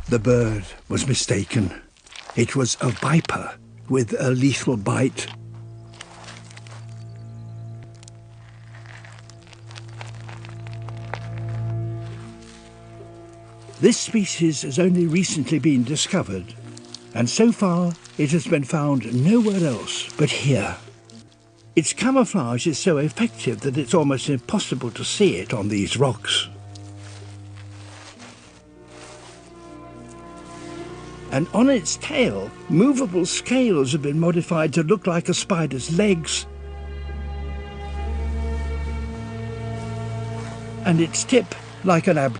The bird was mistaken. It was a viper with a lethal bite. This species has only recently been discovered, and so far it has been found nowhere else but here. Its camouflage is so effective that it's almost impossible to see it on these rocks. And on its tail, movable scales have been modified to look like a spider's legs. And its tip like an abdomen.